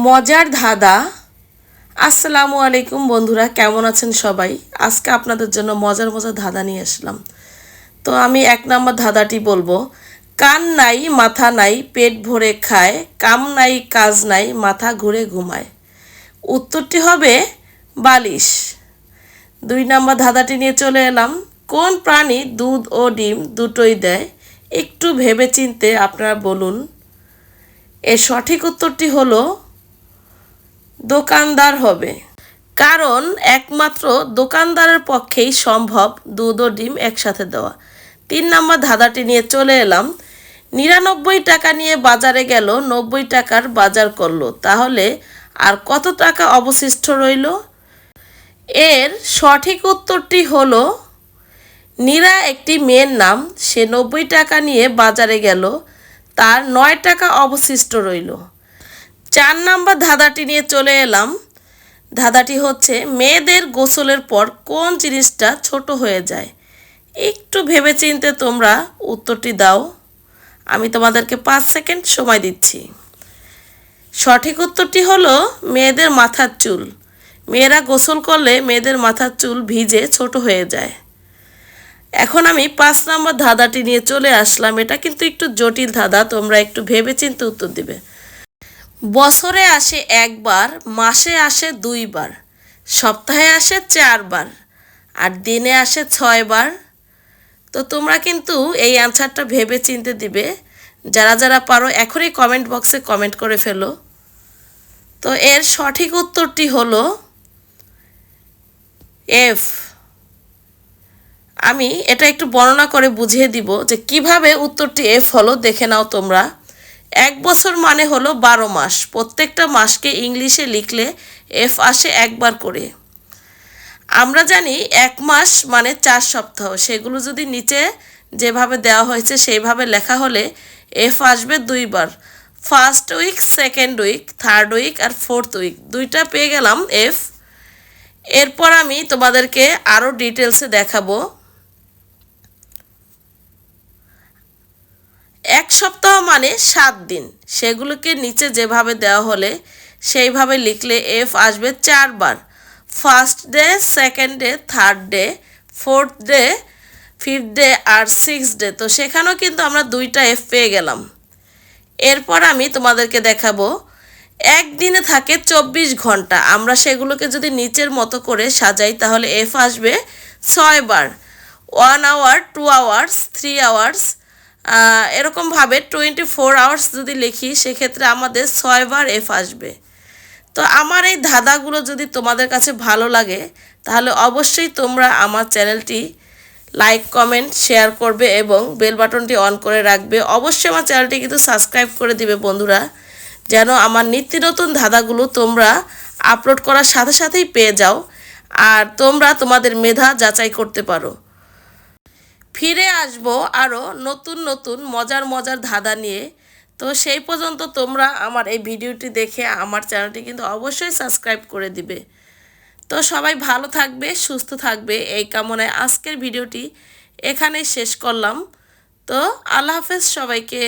মজার ধাঁধা। আসসালামু আলাইকুম বন্ধুরা, কেমন আছেন সবাই? আজকে আপনাদের জন্য মজার মজার ধাঁধা নিয়ে আসলাম। তো আমি 1 নম্বর ধাঁধাটি বলবো। কান নাই মাথা নাই পেট ভরে খায়, কাম নাই কাজ নাই মাথা ঘুরে ঘুমায়। উত্তরটি হবে বালিশ। 2 নম্বর ধাঁধাটি নিয়ে চলে এলাম। কোন প্রাণী দুধ ও ডিম দুটোই দেয়? একটু ভেবেচিন্তে আপনারা বলুন। এর সঠিক উত্তরটি হলো দোকানদার হবে, কারণ একমাত্র দোকানদারের পক্ষেই সম্ভব দুধ ও ডিম একসাথে দেওয়া। 3 নম্বর ধাঁধাটি নিয়ে চলে এলাম। 99 টাকা নিয়ে বাজারে গেল, 90 টাকার বাজার করলো, তাহলে আর কত টাকা অবশিষ্ট রইল? এর সঠিক উত্তরটি হলো নীরা একটি মেয়ের নাম। সে 90 টাকা নিয়ে বাজারে গেল, তার 9 টাকা অবশিষ্ট রইল। 4 নম্বর ধাঁধাটি নিয়ে চলে এলাম। ধাঁধাটি হচ্ছে মেয়েদের গোসলের পর কোন জিনিসটা ছোট হয়ে যায়? একটু ভেবেচিন্তে তোমরা উত্তরটি দাও। আমি তোমাদেরকে 5 সেকেন্ড সময় দিচ্ছি। সঠিক উত্তরটি হলো মেয়েদের মাথার চুল। মেয়েরা গোসল করলে মেয়েদের মাথার চুল ভিজে ছোট হয়ে যায়। এখন আমি 5 নম্বর ধাঁধাটি নিয়ে চলে আসলাম। এটা কিন্তু একটু জটিল ধাঁধা, তোমরা একটু ভেবেচিন্তে উত্তর দিবে। বছরে আসে একবার, মাসে আসে 2 বার, সপ্তাহে আসে 4 বার, আর দিনে আসে 6 বার। তো তোমরা কিন্তু এই অ্যান্সারটা ভেবে চিন্তে দিবে। যারা যারা পারো এখনই কমেন্ট বক্সে কমেন্ট করে ফেলো। তো এর সঠিক উত্তরটি হলো এফ। আমি এটা একটু বর্ণনা করে বুঝিয়ে দিব যে কিভাবে উত্তরটি এফ হলো, দেখে নাও তোমরা। 1 বছর মানে হলো 12 মাস। প্রত্যেকটা মাসকে ইংলিশে লিখলে এফ আসে একবার করে। আমরা জানি 1 মাস মানে 4 সপ্তাহ, সেগুলো যদি নিচে যেভাবে দেওয়া হয়েছে সেইভাবে লেখা হলে এফ আসবে 2 বার। First week, second week, third week আর ফোর্থ উইক, 2টা পেয়ে গেলাম এফ। এরপর আমি তোমাদেরকে আরও ডিটেলসে দেখাবো। 1 সপ্তাহ মানে 7 দিন, সেগুলোকে নিচে যেভাবে দেওয়া হলে সেইভাবে লিখলে এফ আসবে 4 বার। First day, second day, third day, fourth day, fifth day আর 6th ডে। তো সেখানেও কিন্তু আমরা 2টা এফ পেয়ে গেলাম। এরপর আমি তোমাদেরকে দেখাবো একদিনে থাকে 24 ঘন্টা। আমরা সেগুলোকে যদি নিচের মতো করে সাজাই তাহলে এফ আসবে 6 বার। 1 আওয়ার, 2 আওয়ার্স, 3 আওয়ার্স, এরকমভাবে 24 আওয়ার্স যদি লিখি সেক্ষেত্রে আমাদের 6 বার এফ আসবে। তো আমার এই ধাঁধাগুলো যদি তোমাদের কাছে ভালো লাগে তাহলে অবশ্যই তোমরা আমার চ্যানেলটি লাইক, কমেন্ট, শেয়ার করবে এবং বেল বাটনটি অন করে রাখবে। অবশ্যই আমার চ্যানেলটি কিন্তু সাবস্ক্রাইব করে দিবে বন্ধুরা, যেন আমার নিত্য নতুন ধাঁধাগুলো তোমরা আপলোড করার সাথে সাথেই পেয়ে যাও আর তোমরা তোমাদের মেধা যাচাই করতে পারো। ফিরে আসবো আরও নতুন নতুন মজার মজার ধাঁধা নিয়ে। তো সেই পর্যন্ত তোমরা আমার এই ভিডিওটি দেখে আমার চ্যানেলটি কিন্তু অবশ্যই সাবস্ক্রাইব করে দিবে। তো সবাই ভালো থাকবে, সুস্থ থাকবে, এই কামনায় আজকের ভিডিওটি এখানেই শেষ করলাম। তো আল্লাহ হাফেজ সবাইকে।